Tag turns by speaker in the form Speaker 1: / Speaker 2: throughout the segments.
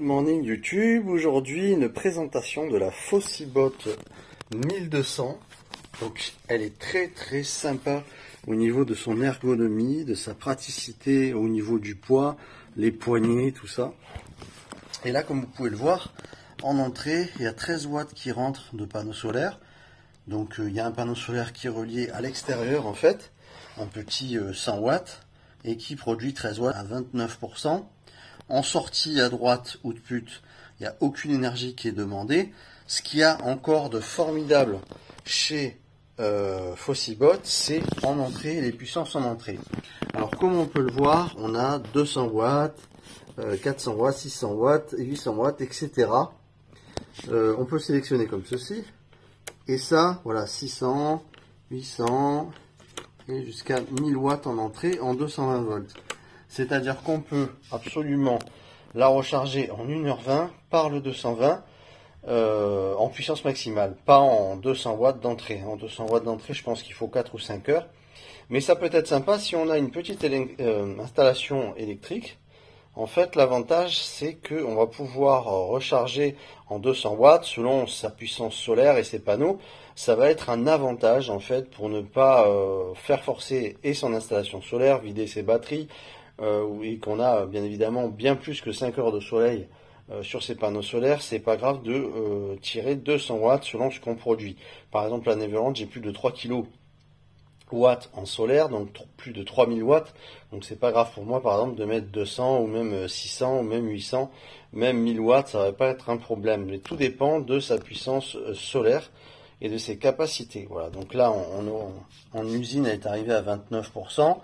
Speaker 1: Good morning YouTube, aujourd'hui une présentation de la Fossibot 1200. Donc elle est très sympa au niveau de son ergonomie, de sa praticité, au niveau du poids, les poignées, tout ça. Et là, comme vous pouvez le voir, en entrée, il y a 13 watts qui rentrent de panneaux solaires. Donc il y a un panneau solaire qui est relié à l'extérieur en fait, un petit 100 watts, et qui produit 13 watts à 29%. En sortie à droite, output, il n'y a aucune énergie qui est demandée. Ce qu'il y a encore de formidable chez Fossibot, c'est en entrée, les puissances en entrée. Alors comme on peut le voir, on a 200 watts, 400 watts, 600 watts, 800 watts, etc. On peut sélectionner comme ceci. Et ça, voilà, 600, 800 et jusqu'à 1000 watts en entrée en 220 volts. C'est-à-dire qu'on peut absolument la recharger en 1h20 par le 220 en puissance maximale, pas en 200 watts d'entrée. En 200 watts d'entrée, je pense qu'il faut 4 ou 5 heures. Mais ça peut être sympa si on a une petite installation électrique. En fait, l'avantage, c'est qu'on va pouvoir recharger en 200 watts selon sa puissance solaire et ses panneaux. Ça va être un avantage, en fait, pour ne pas faire forcer et son installation solaire, vider ses batteries, et qu'on a bien évidemment bien plus que 5 heures de soleil sur ces panneaux solaires. C'est pas grave de tirer 200 watts selon ce qu'on produit. Par exemple, à Neverland, j'ai plus de 3 kW en solaire, donc plus de 3000 watts, donc c'est pas grave pour moi par exemple de mettre 200 ou même 600 ou même 800, même 1000 watts, ça va pas être un problème, mais tout dépend de sa puissance solaire et de ses capacités. Voilà, donc là en usine elle est arrivée à 29%,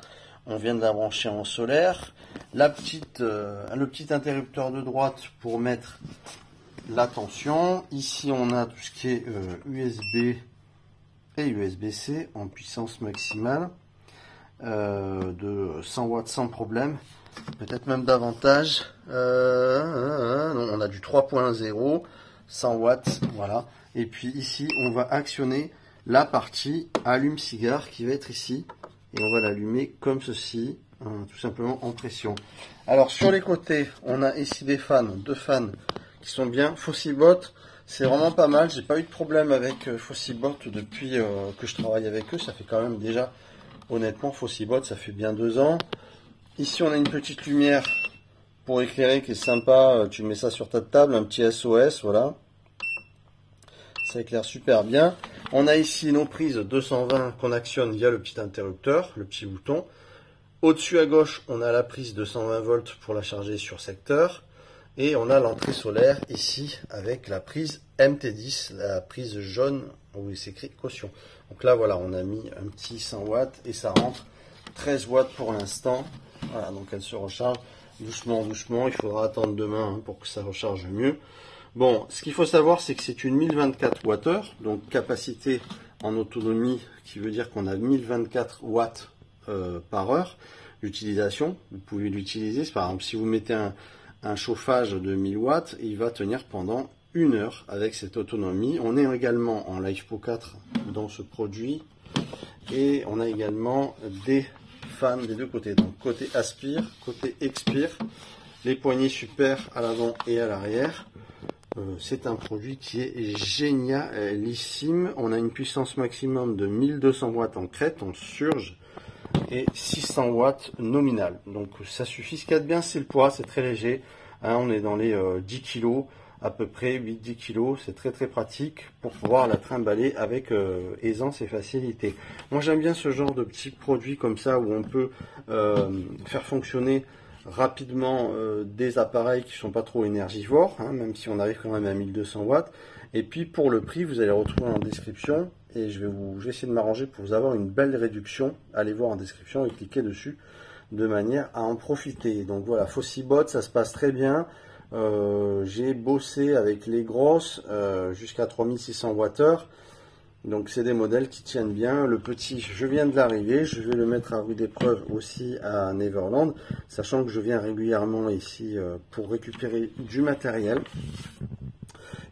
Speaker 1: on vient de la brancher en solaire, le petit interrupteur de droite pour mettre la tension, ici on a tout ce qui est USB et USB-C en puissance maximale de 100 watts sans problème, peut-être même davantage. Non, on a du 3.0, 100 watts, voilà. Et puis ici, on va actionner la partie allume-cigare qui va être ici, et on va l'allumer comme ceci, tout simplement en pression. Alors sur les côtés, on a ici des fans, deux fans qui sont bien. Fossibot, c'est vraiment pas mal, j'ai pas eu de problème avec Fossibot depuis que je travaille avec eux, ça fait quand même déjà, honnêtement, Fossibot, ça fait bien 2 ans. Ici on a une petite lumière pour éclairer qui est sympa, tu mets ça sur ta table, un petit SOS, voilà. Ça éclaire super bien. On a ici nos prises 220 qu'on actionne via le petit interrupteur, le petit bouton. Au-dessus à gauche, on a la prise de 120 volts pour la charger sur secteur. Et on a l'entrée solaire ici avec la prise MT10, la prise jaune où il s'écrit caution. Donc là voilà, on a mis un petit 100 watts et ça rentre 13 watts pour l'instant. Voilà, donc elle se recharge doucement, il faudra attendre demain pour que ça recharge mieux. Bon, ce qu'il faut savoir, c'est que c'est une 1024 Wh, donc capacité en autonomie, qui veut dire qu'on a 1024 watts par heure d'utilisation. Vous pouvez l'utiliser, par exemple, si vous mettez un chauffage de 1000 watts, il va tenir pendant 1 heure avec cette autonomie. On est également en LiFePO 4 dans ce produit et on a également des fans des deux côtés, donc côté aspire, côté expire, les poignées super à l'avant et à l'arrière. C'est un produit qui est génialissime. On a une puissance maximum de 1200 watts en crête, en surge, et 600 watts nominal. Donc ça suffit. Ce qu'il y a de bien, c'est le poids, c'est très léger. On est dans les 10 kg, à peu près 8-10 kg. C'est très pratique pour pouvoir la trimballer avec aisance et facilité. Moi j'aime bien ce genre de petits produits comme ça où on peut faire fonctionner rapidement des appareils qui sont pas trop énergivores, même si on arrive quand même à 1200 watts. Et puis pour le prix, vous allez retrouver en description, et je vais essayer de m'arranger pour vous avoir une belle réduction. Allez voir en description et cliquez dessus de manière à en profiter. Donc voilà, Fossibot, ça se passe très bien. J'ai bossé avec les grosses jusqu'à 3600 Wh. Donc c'est des modèles qui tiennent bien. Le petit, je viens de l'arriver, je vais le mettre à rude épreuve aussi à Neverland, sachant que je viens régulièrement ici pour récupérer du matériel.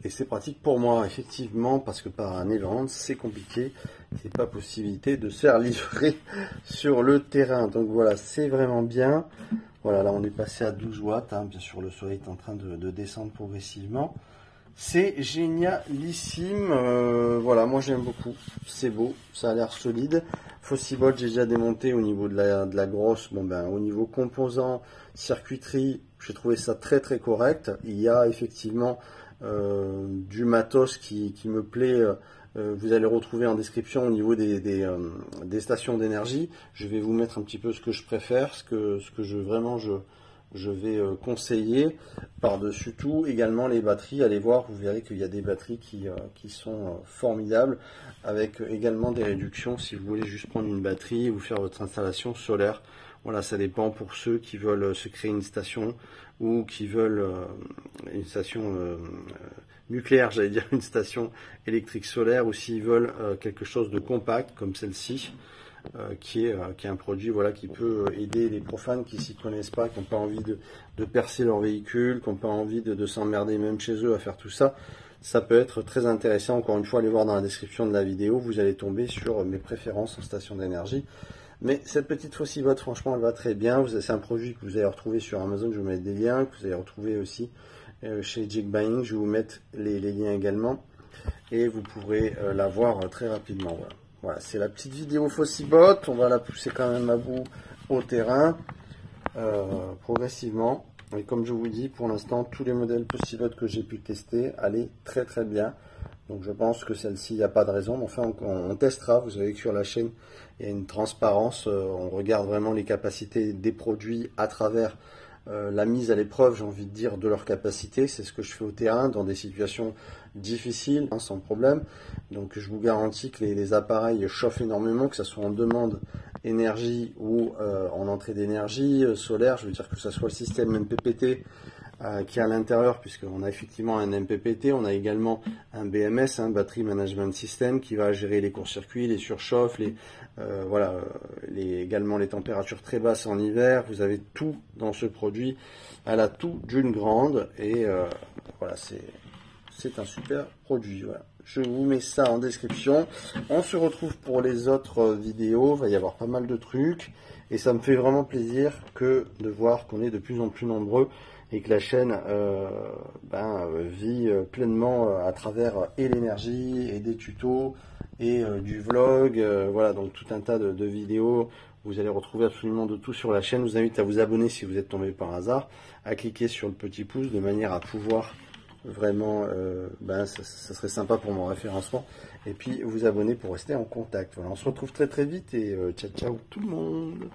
Speaker 1: Et c'est pratique pour moi, effectivement, parce que par Neverland, c'est compliqué. C'est pas possibilité de se faire livrer sur le terrain. Donc voilà, c'est vraiment bien. Voilà, là on est passé à 12 watts, hein. Bien sûr le soleil est en train de descendre progressivement. C'est génialissime, voilà, moi j'aime beaucoup, c'est beau, ça a l'air solide. Fossibolt, j'ai déjà démonté au niveau de la grosse, bon ben au niveau composants, circuiterie, j'ai trouvé ça très très correct. Il y a effectivement du matos qui me plaît, vous allez retrouver en description au niveau des stations d'énergie. Je vais vous mettre un petit peu ce que je préfère, ce que je vais conseiller. Par-dessus tout, également les batteries, allez voir, vous verrez qu'il y a des batteries qui sont formidables, avec également des réductions si vous voulez juste prendre une batterie ou faire votre installation solaire. Voilà, ça dépend pour ceux qui veulent se créer une station ou qui veulent une station nucléaire, j'allais dire une station électrique solaire, ou s'ils veulent quelque chose de compact comme celle-ci. Qui est un produit voilà, qui peut aider les profanes qui s'y connaissent pas, qui n'ont pas envie de percer leur véhicule, qui n'ont pas envie de s'emmerder même chez eux à faire tout ça. Ça peut être très intéressant. Encore une fois, allez voir dans la description de la vidéo, vous allez tomber sur mes préférences en station d'énergie. Mais cette petite Fossibolt, franchement, elle va très bien. C'est un produit que vous allez retrouver sur Amazon, je vais vous mettre des liens, que vous allez retrouver aussi chez Geekbuying, je vais vous mettre les liens également. Et vous pourrez la voir très rapidement. Voilà. Voilà, c'est la petite vidéo Fossibolt, on va la pousser quand même à bout au terrain, progressivement. Et comme je vous dis, pour l'instant, tous les modèles Fossibolt que j'ai pu tester allaient très très bien. Donc je pense que celle-ci, il n'y a pas de raison, mais enfin on testera. Vous savez que sur la chaîne, il y a une transparence, on regarde vraiment les capacités des produits à travers la mise à l'épreuve, j'ai envie de dire, de leur capacité. C'est ce que je fais au terrain, dans des situations difficiles, hein, sans problème. Donc je vous garantis que les appareils chauffent énormément, que ce soit en demande énergie ou en entrée d'énergie solaire. Je veux dire que ce soit le système MPPT qui est à l'intérieur, puisqu'on a effectivement un MPPT, on a également un BMS, un Battery Management System, qui va gérer les courts-circuits, les surchauffes, voilà, également les températures très basses en hiver. Vous avez tout dans ce produit, elle a tout d'une grande, et voilà, c'est un super produit. Voilà. Je vous mets ça en description. On se retrouve pour les autres vidéos, il va y avoir pas mal de trucs, et ça me fait vraiment plaisir de voir qu'on est de plus en plus nombreux, et que la chaîne vit pleinement à travers et l'énergie, et des tutos, et du vlog, voilà, donc tout un tas de vidéos. Vous allez retrouver absolument de tout sur la chaîne. Je vous invite à vous abonner si vous êtes tombé par hasard, à cliquer sur le petit pouce de manière à pouvoir vraiment, ça serait sympa pour mon référencement, et puis vous abonner pour rester en contact. Voilà, on se retrouve très très vite, et ciao ciao tout le monde.